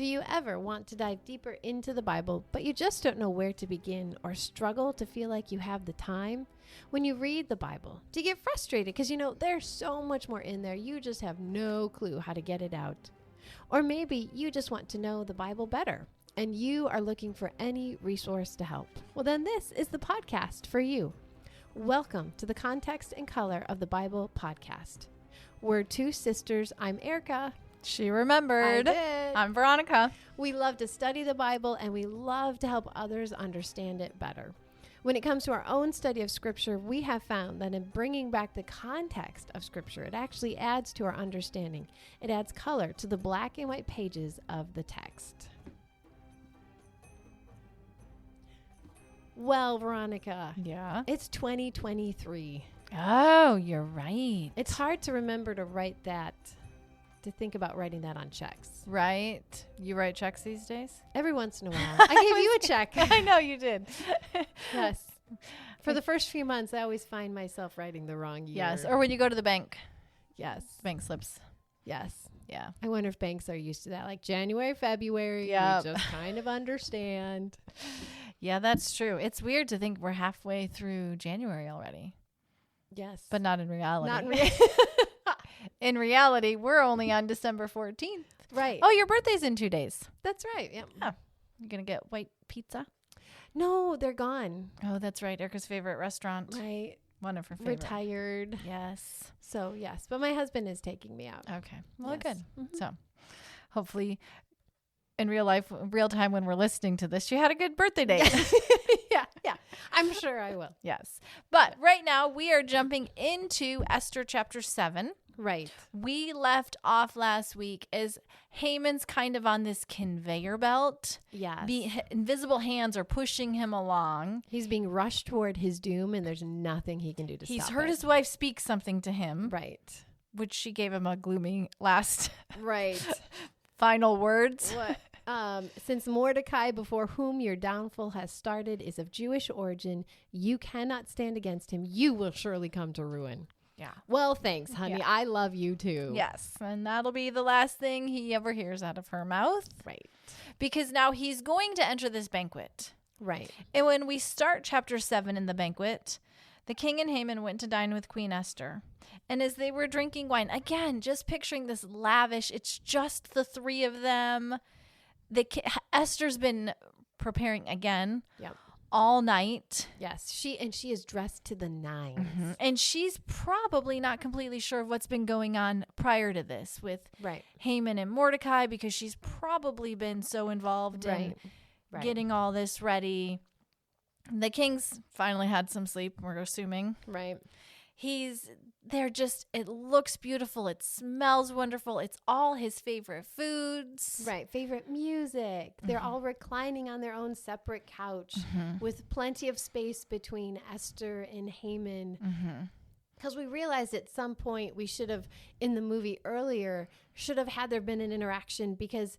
Do you ever want to dive deeper into the Bible, but you just don't know where to begin or struggle to feel like you have the time? When you read the Bible, do you get frustrated because there's so much more in there, you just have no clue how to get it out? Or maybe you just want to know the Bible better and you are looking for any resource to help. Well, then this is the podcast for you. Welcome to the Context and Color of the Bible podcast. We're two sisters. I'm Erica. She remembered. I did. I'm Veronica. We love to study the Bible and we love to help others understand it better. When it comes to our own study of Scripture, we have found that in bringing back the context of Scripture, it actually adds to our understanding. It adds color to the black and white pages of the text. Well, Veronica. Yeah. It's 2023. Oh, you're right. It's hard to remember to write that, to think about writing that on checks. Right? You write checks these days? Every once in a while. I gave you a check. I know you did. Yes. For the first few months, I always find myself writing the wrong year. Yes. Or when you go to the bank. Yes. Bank slips. Yes. Yeah. I wonder if banks are used to that. Like January, February, Yep. we just kind of understand. Yeah, that's true. It's weird to think we're halfway through January already. Yes. But not in reality. Not in reality. In reality, we're only on December 14th. Right. Oh, your birthday's in 2 days. That's right. Yep. Yeah. You're going to get white pizza? No, they're gone. Oh, that's right. Erica's favorite restaurant. Right. One of her favorite. Retired. Yes. So, yes. But my husband is taking me out. Okay. Well, Yes. good. Mhm. So hopefully in real time when we're listening to this, you had a good birthday date. Yeah. I'm sure I will. Yes. But right now we are jumping into Esther chapter 7. Right. We left off last week as Haman's kind of on this conveyor belt. Yes. Invisible hands are pushing him along. He's being rushed toward his doom, and there's nothing he can do to stop it. He's heard his wife speak something to him, Right. which she gave him a gloomy last Right. final words. What? Since Mordecai, before whom your downfall has started, is of Jewish origin, you cannot stand against him. You will surely come to ruin. Yeah. Well, thanks, honey. Yeah. I love you too. Yes. And that'll be the last thing he ever hears out of her mouth. Right. Because now he's going to enter this banquet. Right. And when we start chapter 7 in the banquet, the king and Haman went to dine with Queen Esther. And as they were drinking wine, again, just picturing this lavish, it's just the three of them. Esther's been preparing again Yep. all night. Yes. She is dressed to the nines. Mm-hmm. And she's probably not completely sure of what's been going on prior to this with Right. Haman and Mordecai, because she's probably been so involved in Right. getting all this ready. The king's finally had some sleep, we're assuming. Right. It looks beautiful. It smells wonderful. It's all his favorite foods. Right. Favorite music. They're all reclining on their own separate couch with plenty of space between Esther and Haman. Because we realized at some point we should have, in the movie earlier, had there been an interaction, because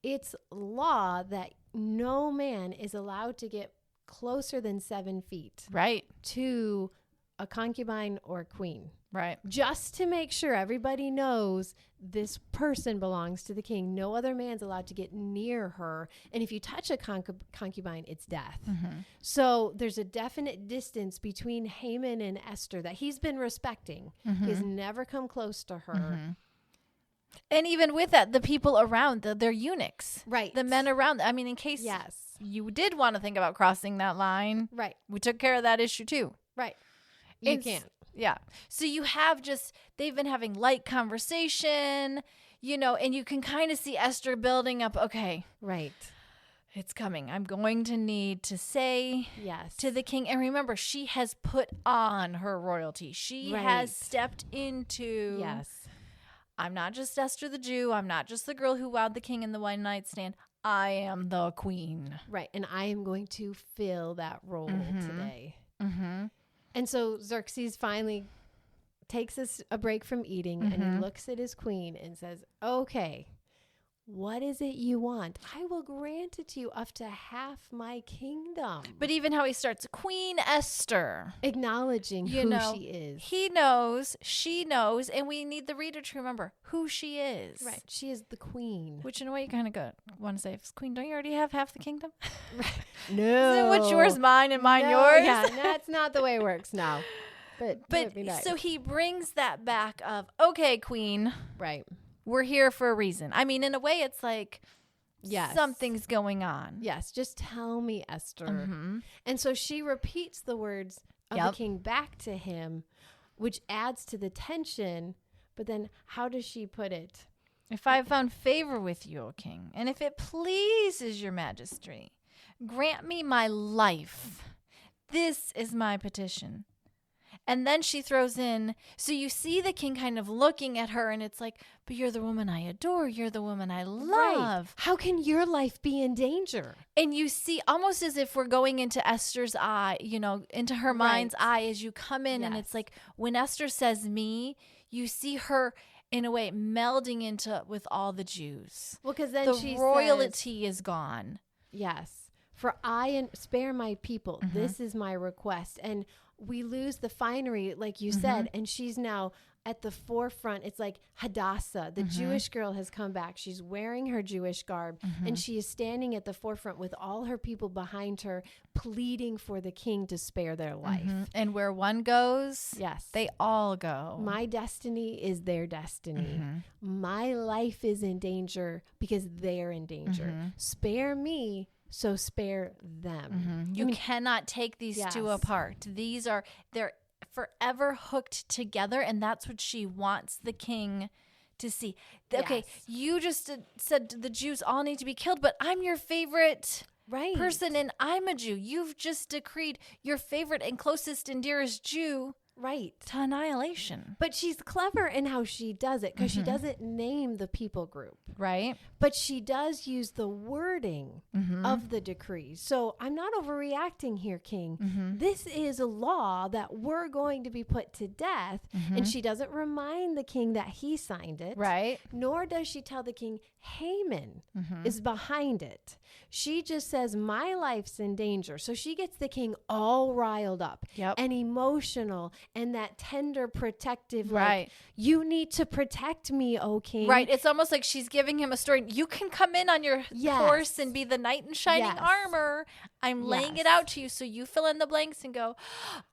it's law that no man is allowed to get closer than 7 feet Right. to a concubine or a queen. Right. Just to make sure everybody knows this person belongs to the king. No other man's allowed to get near her. And if you touch a concubine, it's death. So there's a definite distance between Haman and Esther that he's been respecting. He's never come close to her. And even with that, the people around, they're eunuchs. Right. The men around. I mean, in case Yes. you did want to think about crossing that line, Right. we took care of that issue too. Right. You It's- can't. Yeah. So you have they've been having light conversation, and you can kind of see Esther building up. Okay, Right. it's coming. I'm going to need to say Yes. to the king. And remember, she has put on her royalty. She Right. has stepped into. Yes. I'm not just Esther the Jew. I'm not just the girl who wowed the king in the one night stand. I am the queen. Right. And I am going to fill that role today. Mm-hmm. And so Xerxes finally takes a break from eating and he looks at his queen and says, okay, what is it you want? I will grant it to you up to half my kingdom. But even how he starts, Queen Esther. Acknowledging You who know, she is. He knows, she knows, and we need the reader to remember who she is. Right. She is the queen. Which in a way you kind of want to say, queen, don't you already have half the kingdom? No. Isn't what's yours mine and mine No, yours? Yeah, that's not the way it works now. But But nice. so he brings that back of, okay, queen, Right. we're here for a reason. I mean, in a way, it's like Yes. something's going on. Yes, just tell me, Esther. Mm-hmm. And so she repeats the words of the king back to him, which adds to the tension. But then how does she put it? If I have found favor with you, O king, and if it pleases your majesty, grant me my life. This is my petition. And then she throws in, so you see the king kind of looking at her, and it's like, but you're the woman I adore. You're the woman I love. Right. How can your life be in danger? And you see, almost as if we're going into Esther's eye, into her mind's eye as you come in. And it's like, when Esther says me, you see her in a way melding into with all the Jews. Well, because then the royalty is gone. Yes. For I spare my people. Mm-hmm. This is my request. And we lose the finery, like you said, and she's now at the forefront. It's like Hadassah, the Jewish girl, has come back. She's wearing her Jewish garb, and she is standing at the forefront with all her people behind her, pleading for the king to spare their life. And where one goes, yes, they all go. My destiny is their destiny. My life is in danger because they're in danger. Spare me, so spare them. You cannot take these two apart. They're forever hooked together, and that's what she wants the king to see. Okay, you just said the Jews all need to be killed, but I'm your favorite person, and I'm a Jew. You've just decreed your favorite and closest and dearest Jew to annihilation. But she's clever in how she does it, because she doesn't name the people group. Right. But she does use the wording of the decree. So I'm not overreacting here, King. This is a law that we're going to be put to death. And she doesn't remind the king that he signed it. Right. Nor does she tell the king Haman is behind it. She just says, my life's in danger. So she gets the king all riled up and emotional and that tender, protective, like, you need to protect me, O king. Right. It's almost like she's giving him a story. You can come in on your horse and be the knight in shining armor. I'm laying it out to you, so you fill in the blanks and go,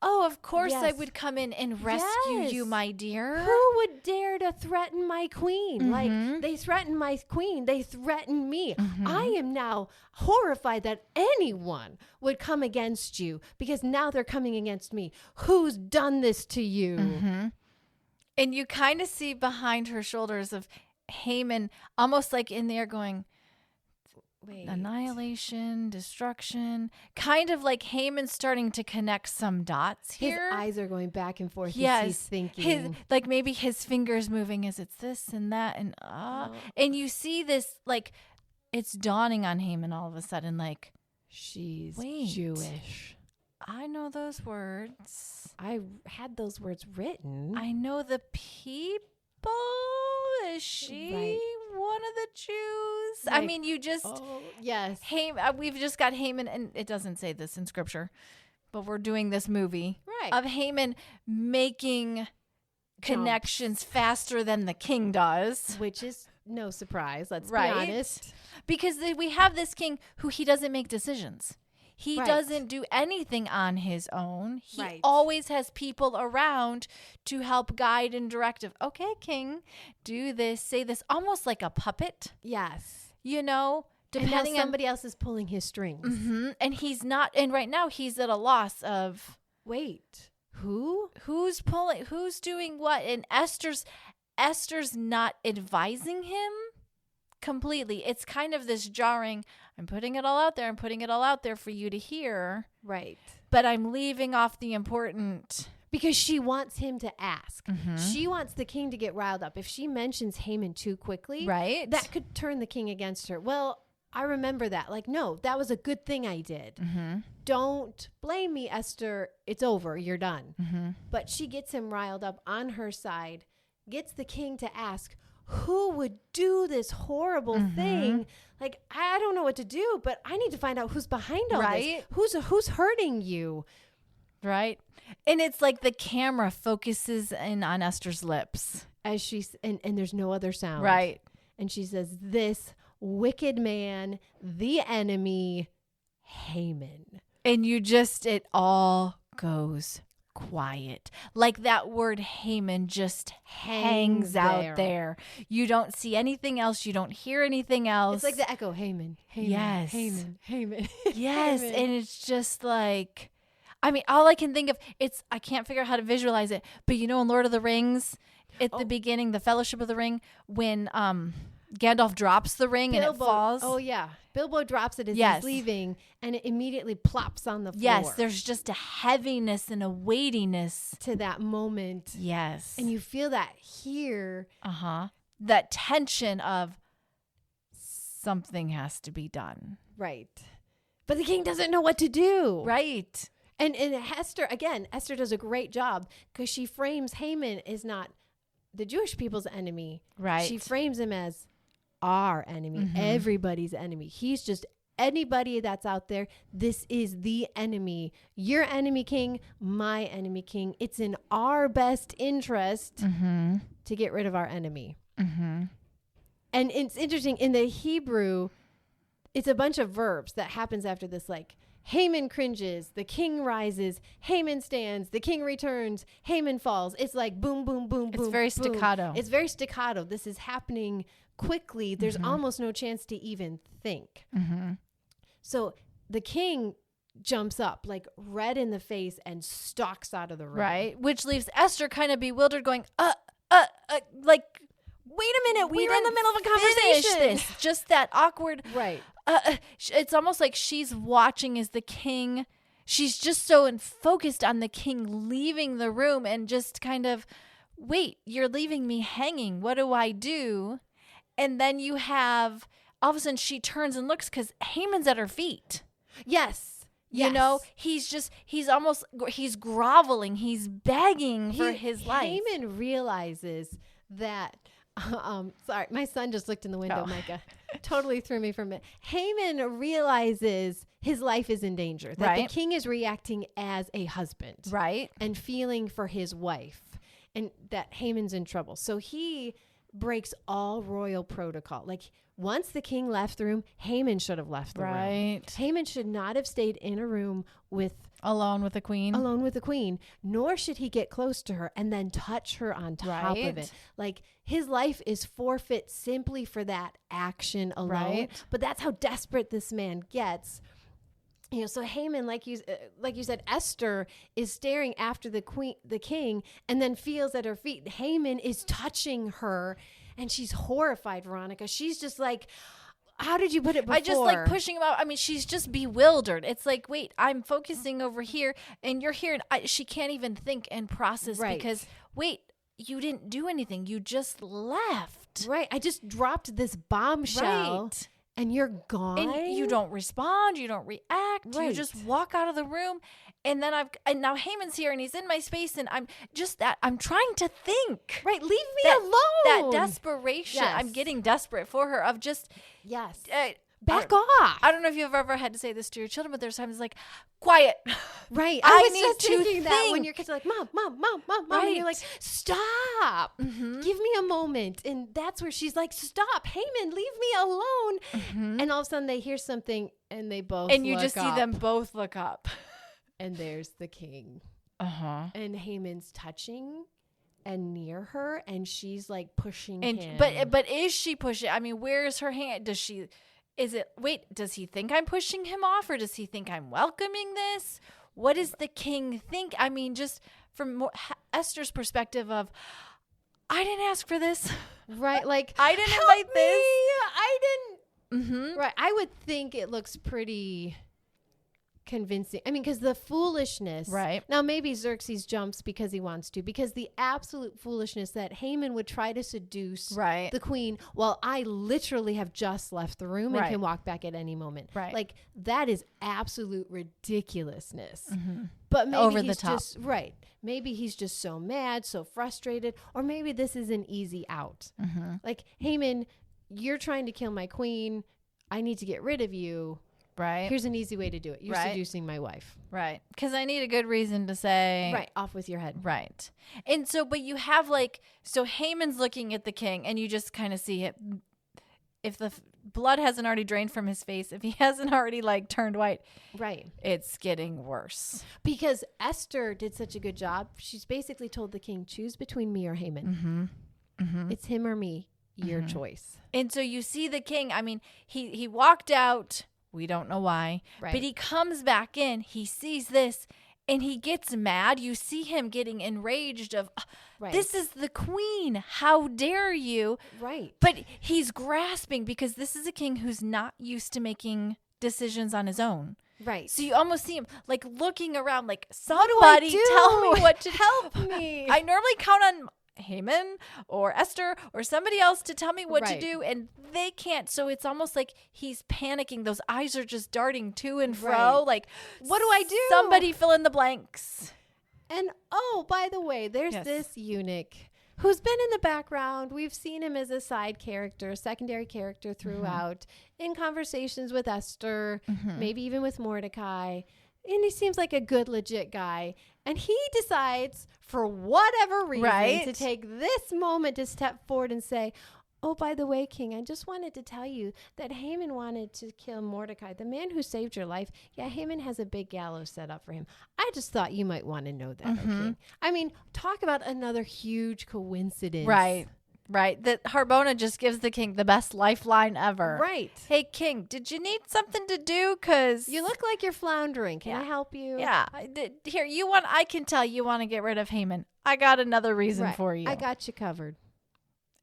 oh, of course I would come in and rescue you, my dear. Who would dare to threaten my queen? Like, they threatened my queen. They threatened me. I am now horrified that anyone would come against you, because now they're coming against me. Who's done this to you? And you kind of see behind her shoulders of Haman, almost like in there going, annihilation, destruction, kind of like Haman starting to connect some dots here. His eyes are going back and forth as he's thinking. Like maybe his fingers moving as it's this and that and and you see this, like, it's dawning on Haman all of a sudden, like, she's Jewish. I know those words. I had those words written. I know the people. Is she one of the Jews? Like, I mean, you just... Oh, yes. We've just got Haman, and it doesn't say this in Scripture, but we're doing this movie of Haman making connections faster than the king does. Which is no surprise, let's be honest. Because we have this king who he doesn't make decisions. He doesn't do anything on his own. He always has people around to help guide and direct. Okay, king, do this, say this, almost like a puppet. Yes. Depending on somebody else is pulling his strings. And he's not, and right now he's at a loss of, wait, who's pulling, who's doing what? And Esther's not advising him completely. It's kind of this jarring, I'm putting it all out there. I'm putting it all out there for you to hear. Right. But I'm leaving off the important. Because she wants him to ask. She wants the king to get riled up. If she mentions Haman too quickly, that could turn the king against her. Well, I remember that. Like, no, that was a good thing I did. Don't blame me, Esther. It's over. You're done. But she gets him riled up on her side, gets the king to ask, who would do this horrible thing? Like, I don't know what to do, but I need to find out who's behind all Right? this. Who's hurting you? Right. And it's like the camera focuses in on Esther's lips. As she's, and there's no other sound. Right. And she says, this wicked man, the enemy, Haman. And it all goes quiet. Like that word Haman just hangs out there. You don't see anything else. You don't hear anything else. It's like the echo, Haman, Haman, Yes. Haman, Haman. Yes. Haman. And it's just like, I mean, all I can think of, I can't figure out how to visualize it. But in Lord of the Rings, at the beginning, the Fellowship of the Ring, when Gandalf drops the ring and it falls. Oh, yeah. Bilbo drops it as Yes. he's leaving, and it immediately plops on the floor. Yes, there's just a heaviness and a weightiness to that moment. Yes. And you feel that here. That tension of something has to be done. Right. But the king doesn't know what to do. Right. And Esther does a great job because she frames Haman as not the Jewish people's enemy. Right. She frames him as our enemy, everybody's enemy. He's just anybody that's out there. This is the enemy. Your enemy, king, my enemy, king. It's in our best interest to get rid of our enemy. And it's interesting, in the Hebrew, it's a bunch of verbs that happens after this, like Haman cringes, the king rises, Haman stands, the king returns, Haman falls. It's like boom, boom, boom, boom. It's very boom. staccato. It's very staccato. This is happening quickly. There's almost no chance to even think. So the king jumps up, like red in the face, and stalks out of the room. Right. Which leaves Esther kind of bewildered, going, like, wait a minute, we're in the middle of a conversation. This. Just that awkward. Right. It's almost like she's watching as the king, she's just so focused on the king leaving the room and just kind of, wait, you're leaving me hanging. What do I do? And then you have, all of a sudden she turns and looks because Haman's at her feet. Yes. You know, he's groveling. He's begging for his life. Haman realizes that, sorry, my son just looked in the window, Micah. Totally threw me for a minute. Haman realizes his life is in danger, that the king is reacting as a husband. Right. And feeling for his wife, and that Haman's in trouble. So he breaks all royal protocol. Like, once the king left the room, Haman should have left the room. Right. Haman should not have stayed in a room alone with the queen, nor should he get close to her and then touch her on top of it. Like, his life is forfeit simply for that action alone. Right. But that's how desperate this man gets. So Haman, like you said, Esther is staring after the king, and then feels at her feet. Haman is touching her, and she's horrified, Veronica. She's just like, how did you put it before? I just like pushing him out. I mean, she's just bewildered. It's like, wait, I'm focusing over here, and you're here, and she can't even think and process because, wait, you didn't do anything. You just left. Right. I just dropped this bombshell. Right. And you're gone. And you don't respond. You don't react. Right. You just walk out of the room. And then now Haman's here and he's in my space. And I'm trying to think. Right. Leave me alone. That desperation. Yes. I'm getting desperate for her of just. Yes. Back off. I don't know if you've ever had to say this to your children, but there's times like, quiet. Right. I was need just to thinking that think. when your kids are like, Mom. Right. And you're like, stop. Give me a moment. And that's where she's like, stop. Haman, leave me alone. And all of a sudden they hear something and they both And you look just up. see them both look up. And there's the king. And Haman's touching and near her, and she's like pushing him. But is she pushing? I mean, where's her hand? Does he think I'm pushing him off, or does he think I'm welcoming this? What does the king think? I mean, just from Esther's perspective of, I didn't ask for this. Right. Like, I didn't invite this. I didn't. Right. I would think it looks pretty convincing. I mean, because the foolishness. Right. Now, maybe Xerxes jumps because he wants to, because the absolute foolishness that Haman would try to seduce Right. the queen while I literally have just left the room and Right. can walk back at any moment. Right. Like, that is absolute ridiculousness. Mm-hmm. But maybe Over he's the top. just, right. Maybe he's just so mad, so frustrated, or maybe this is an easy out. Mm-hmm. Like, Haman, you're trying to kill my queen. I need to get rid of you. Right. Here's an easy way to do it. You're Right. seducing my wife. Right. Because I need a good reason to say. Right. Off with your head. Right. And so, but you have like, so Haman's looking at the king and you just kind of see it. If the blood hasn't already drained from his face, if he hasn't already like turned white, Right. it's getting worse. Because Esther did such a good job. She's basically told the king, choose between me or Haman. Mm-hmm. Mm-hmm. It's him or me. Your choice. And so you see the king, I mean, he walked out. We don't know why, Right. but he comes back in. He sees this and he gets mad. You see him getting enraged of, Right. this is the queen. How dare you? Right. But he's grasping because this is a king who's not used to making decisions on his own. Right. So you almost see him like looking around like, What do I somebody do? tell me what to Help me. I normally count on Haman or Esther or somebody else to tell me what Right. to do, and they can't. So it's almost like he's panicking. Those eyes are just darting to and fro. Right. Like, What do I do? Somebody fill in the blanks. And oh, by the way, there's Yes. this eunuch who's been in the background. We've seen him as a side character, secondary character throughout, in conversations with Esther, maybe even with Mordecai. And he seems like a good, legit guy. And he decides, for whatever reason, Right. to take this moment to step forward and say, oh, by the way, King, I just wanted to tell you that Haman wanted to kill Mordecai, the man who saved your life. Yeah, Haman has a big gallows set up for him. I just thought you might want to know that, okay? I mean, talk about another huge coincidence. Right. Right. That Harbona just gives the king the best lifeline ever. Right. Hey, king, did you need something to do? Because You look like you're floundering. Can I help you? Yeah. Here, I can tell you want to get rid of Haman. I got another reason Right. for you. I got you covered.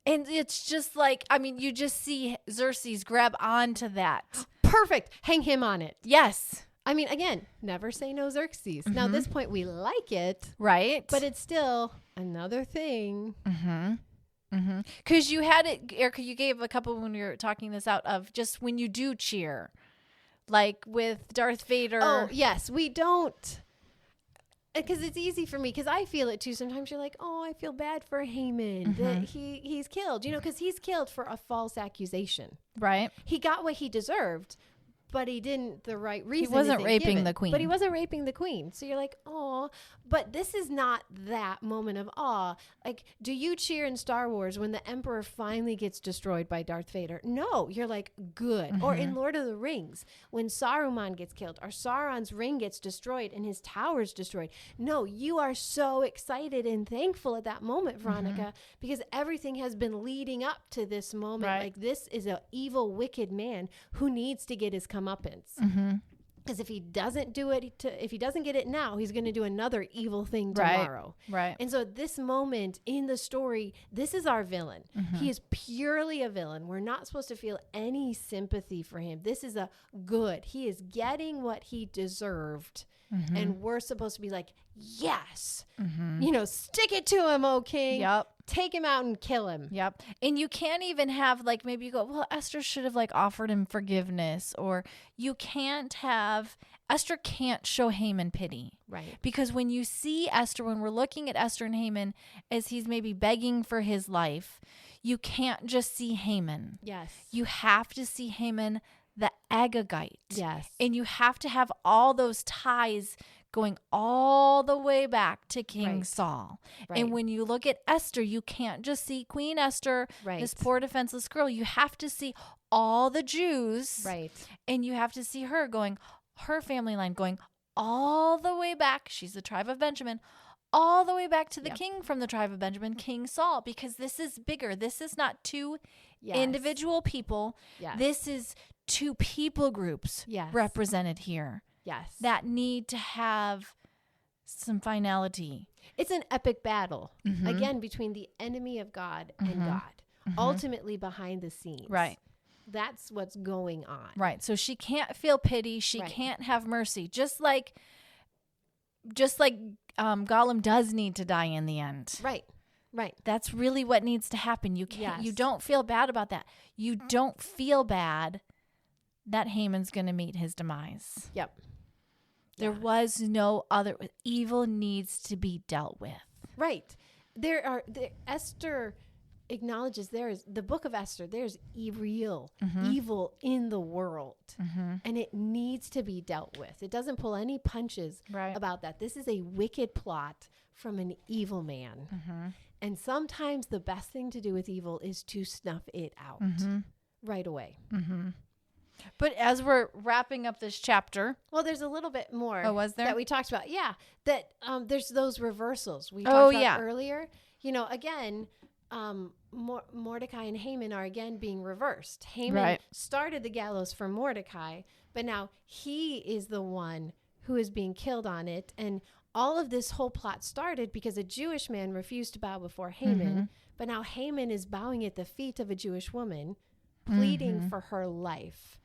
And it's just like, I mean, you just see Xerxes grab onto that. Perfect. Hang him on it. Yes. I mean, again, never say no Xerxes. Now, at this point, we like it, Right. but it's still another thing. Because you had it, Erica, you gave a couple when we were talking this out of just when you do cheer, like with Darth Vader. Oh, yes. We don't. Because it's easy for me, because I feel it too. Sometimes you're like, oh, I feel bad for Haman that he's killed, because he's killed for a false accusation. Right. He got what he deserved, but he didn't the right reason. wasn't isn't raping given. the queen. But he wasn't raping the queen. So you're like, oh, but this is not that moment of awe. Like, do you cheer in Star Wars when the Emperor finally gets destroyed by Darth Vader? No, you're like, good. Or in Lord of the Rings, when Saruman gets killed or Sauron's ring gets destroyed and his tower's destroyed. No, you are so excited and thankful at that moment, Veronica, because everything has been leading up to this moment. Right. Like, this is an evil, wicked man who needs to get his comeuppance. Because if he doesn't do it, if he doesn't get it now, he's going to do another evil thing tomorrow. Right. And so this moment in the story, this is our villain. He is purely a villain. We're not supposed to feel any sympathy for him. This is a good. He is getting what he deserved. And we're supposed to be like, yes, stick it to him, O king. Yep. Take him out and kill him. Yep. And you can't even have like, maybe you go, well, Esther should have like offered him forgiveness, or you can't have, Esther can't show Haman pity. Right. Because when you see Esther, when we're looking at Esther and Haman as he's maybe begging for his life, you can't just see Haman. Yes. You have to see Haman, the Agagite. Yes. And you have to have all those ties going all the way back to King Right. Saul. Right. And when you look at Esther, you can't just see Queen Esther, Right. this poor defenseless girl. You have to see all the Jews. Right. And you have to see her going, her family line going all the way back. She's the tribe of Benjamin. All the way back to the king from the tribe of Benjamin, King Saul, because this is bigger. This is not two Yes. individual people. Yes. This is two people groups Yes. represented here Yes. that need to have some finality. It's an epic battle, again, between the enemy of God and God, ultimately behind the scenes. Right. That's what's going on. Right. So she can't feel pity. She can't have mercy. Just like Gollum does need to die in the end. Right. Right. That's really what needs to happen. You can't. You don't feel bad about that. You don't feel bad that Haman's going to meet his demise. Yep. There was no other. Evil needs to be dealt with. Right. Esther acknowledges the book of Esther. There's real evil in the world, and it needs to be dealt with. It doesn't pull any punches about that. This is a wicked plot from an evil man. And sometimes the best thing to do with evil is to snuff it out right away. But as we're wrapping up this chapter, well, there's a little bit more. Oh, was there? That we talked about? Yeah, that there's those reversals we talked about earlier. You know, again, Mordecai and Haman are again being reversed. Haman started the gallows for Mordecai, but now he is the one who is being killed on it. And all of this whole plot started because a Jewish man refused to bow before Haman, but now Haman is bowing at the feet of a Jewish woman, pleading for her life.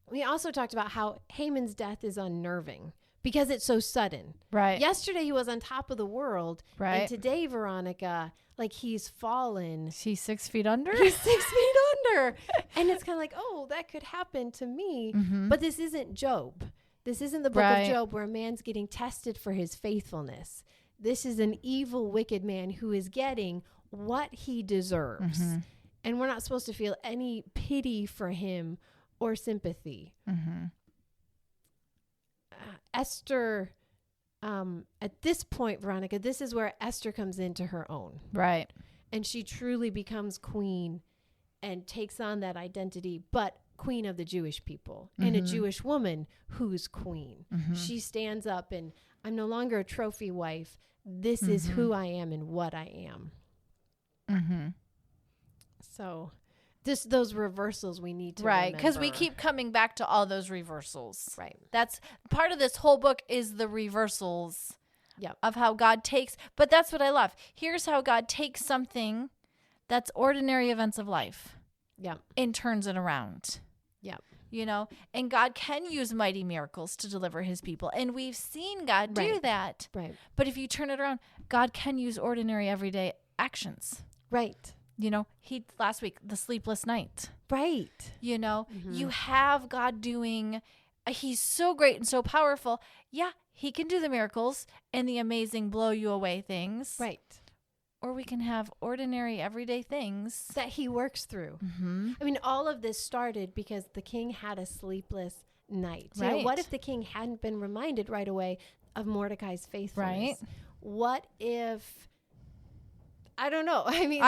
We also talked about how Haman's death is unnerving because it's so sudden. Right. Yesterday he was on top of the world. Right. And today, Veronica, like he's fallen. He's 6 feet under? He's 6 feet under. And it's kind of like, oh, that could happen to me. But this isn't Job. This isn't the book of Job where a man's getting tested for his faithfulness. This is an evil, wicked man who is getting what he deserves. And we're not supposed to feel any pity for him or sympathy. Esther, at this point, Veronica, this is where Esther comes into her own. Right. And she truly becomes queen and takes on that identity, but queen of the Jewish people and a Jewish woman who's queen. She stands up and I'm no longer a trophy wife. This is who I am and what I am. So those reversals we need to remember. Because we keep coming back to all those reversals. Right. That's part of this whole book is the reversals of how God takes. But that's what I love. Here's how God takes something that's ordinary events of life and turns it around. You know, and God can use mighty miracles to deliver his people. And we've seen God do that. Right. But if you turn it around, God can use ordinary everyday actions. Right. You know, last week, the sleepless night. Right. You know, you have God doing, he's so great and so powerful. Yeah, he can do the miracles and the amazing blow you away things. Right. Or we can have ordinary everyday things that he works through. I mean, all of this started because the king had a sleepless night. Right. You know, what if the king hadn't been reminded right away of Mordecai's faithfulness? Right. What if, I don't know. I mean,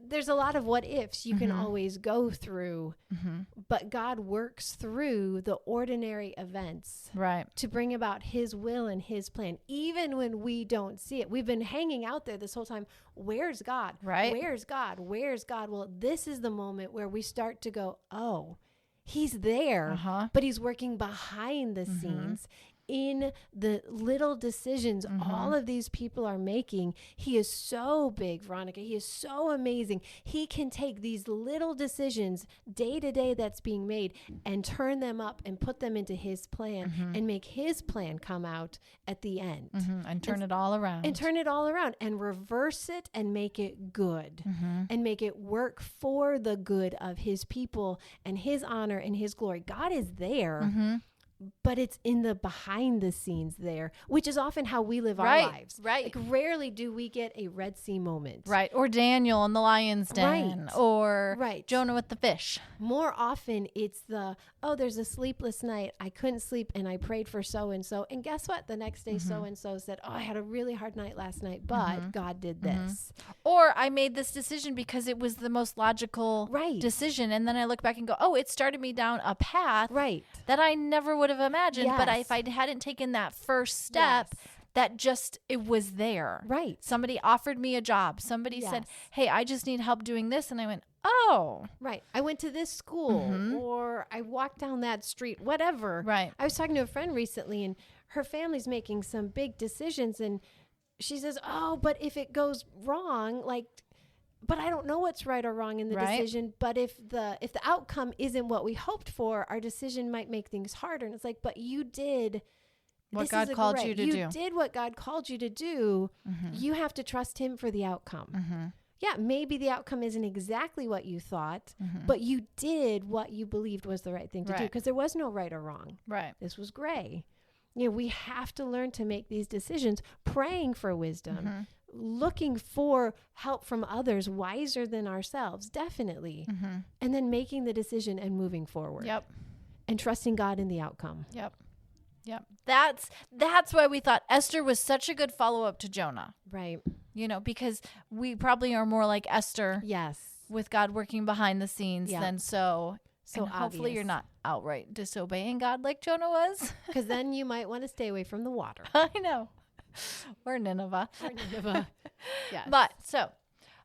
there's a lot of what ifs you can always go through, but God works through the ordinary events to bring about his will and his plan, even when we don't see it. We've been hanging out there this whole time. Where's God? Right. Where's God? Where's God? Well, this is the moment where we start to go, oh, he's there, but he's working behind the scenes. In the little decisions all of these people are making. He is so big, Veronica. He is so amazing. He can take these little decisions day to day that's being made and turn them up and put them into his plan and make his plan come out at the end. And turn it all around. And turn it all around and reverse it and make it good and make it work for the good of his people and his honor and his glory. God is there. But it's in the behind the scenes there, which is often how we live our lives. Right. Like rarely do we get a Red Sea moment. Right. Or Daniel in the lion's den. Right. Or Jonah with the fish. More often it's there's a sleepless night. I couldn't sleep and I prayed for so-and-so. And guess what? The next day so-and-so said, I had a really hard night last night, but God did this. Or I made this decision because it was the most logical decision. And then I look back and go, it started me down a path that I never would have imagined. But if I hadn't taken that first step, it was there. Right. Somebody offered me a job. Somebody said, hey, I just need help doing this. And I went, oh. Right. I went to this school or I walked down that street, whatever. Right. I was talking to a friend recently and her family's making some big decisions and she says, but if it goes wrong, like but I don't know what's right or wrong in the Right. decision. But if the outcome isn't what we hoped for, our decision might make things harder. And it's like, but you did What this God is called you to do. You did what God called you to do. Mm-hmm. You have to trust him for the outcome. Mm-hmm. Yeah, maybe the outcome isn't exactly what you thought, Mm-hmm. but you did what you believed was the right thing to do, Right. because there was no right or wrong. Right. This was gray. We have to learn to make these decisions, praying for wisdom, Mm-hmm. looking for help from others wiser than ourselves, definitely. Mm-hmm. And then making the decision and moving forward. Yep. And trusting God in the outcome. Yep. Yep. That's why we thought Esther was such a good follow-up to Jonah. Right. Because we probably are more like Esther Yes. with God working behind the scenes Yep. than so. So And hopefully you're obvious. not outright disobeying God like Jonah was. Because then you might want to stay away from the water. I know. Or Nineveh. Or Nineveh. Yes. But so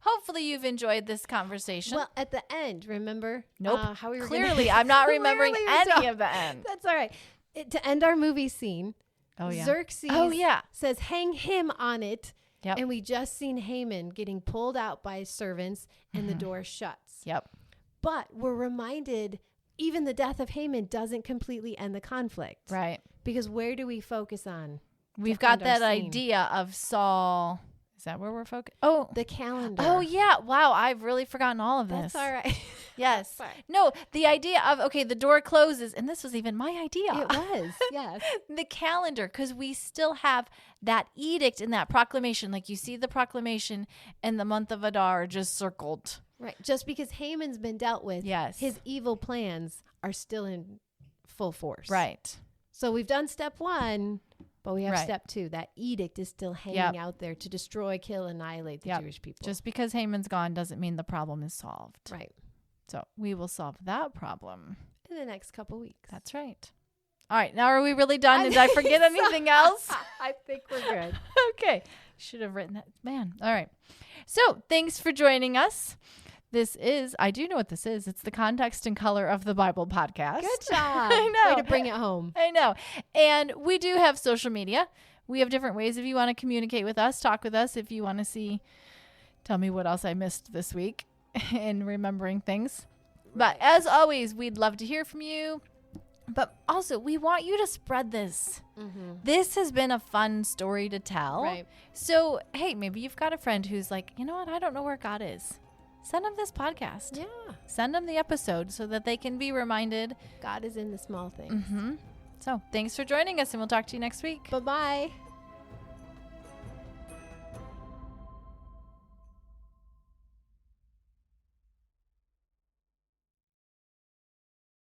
hopefully you've enjoyed this conversation. Well, at the end, remember? Nope. How we were Clearly, I'm not remembering Clearly we any don't. of the end. That's all right. To end our movie scene, Oh, yeah. Xerxes Oh, yeah. says, hang him on it. Yep. And we just seen Haman getting pulled out by his servants and the Mhm. door shuts. Yep. But we're reminded even the death of Haman doesn't completely end the conflict. Right. Because where do we focus on? We've To got end our that scene. idea of Saul. Is that where we're focused? Oh. The calendar. Oh, yeah. Wow. I've really forgotten all of this. That's all right. Yes. That's fine. No, the idea of, okay, the door closes. And this was even my idea. It was, yes. The calendar, because we still have that edict and that proclamation. Like you see the proclamation and the month of Adar just circled. Right. Just because Haman's been dealt with, Yes. his evil plans are still in full force. Right. So we've done step 1, but we have Right. step 2. That edict is still hanging Yep. out there to destroy, kill, annihilate the Yep. Jewish people. Just because Haman's gone doesn't mean the problem is solved. right. So we will solve that problem. In the next couple weeks. That's right. All right. Now are we really done? Did I forget think so. anything else? I think we're good. Okay. Should have written that. Man. All right. So thanks for joining us. This is, I do know what this is. It's the Context and Color of the Bible podcast. Good job. I know. Way to bring it home. I know. And we do have social media. We have different ways if you want to communicate with us, talk with us, if you want to see, tell me what else I missed this week in remembering things. But as always, we'd love to hear from you. But also, we want you to spread this. Mm-hmm. This has been a fun story to tell. Right. So, hey, maybe you've got a friend who's like, you know what? I don't know where God is. Send them this podcast. Yeah. Send them the episode so that they can be reminded. God is in the small things. So, thanks for joining us, and we'll talk to you next week. Bye-bye.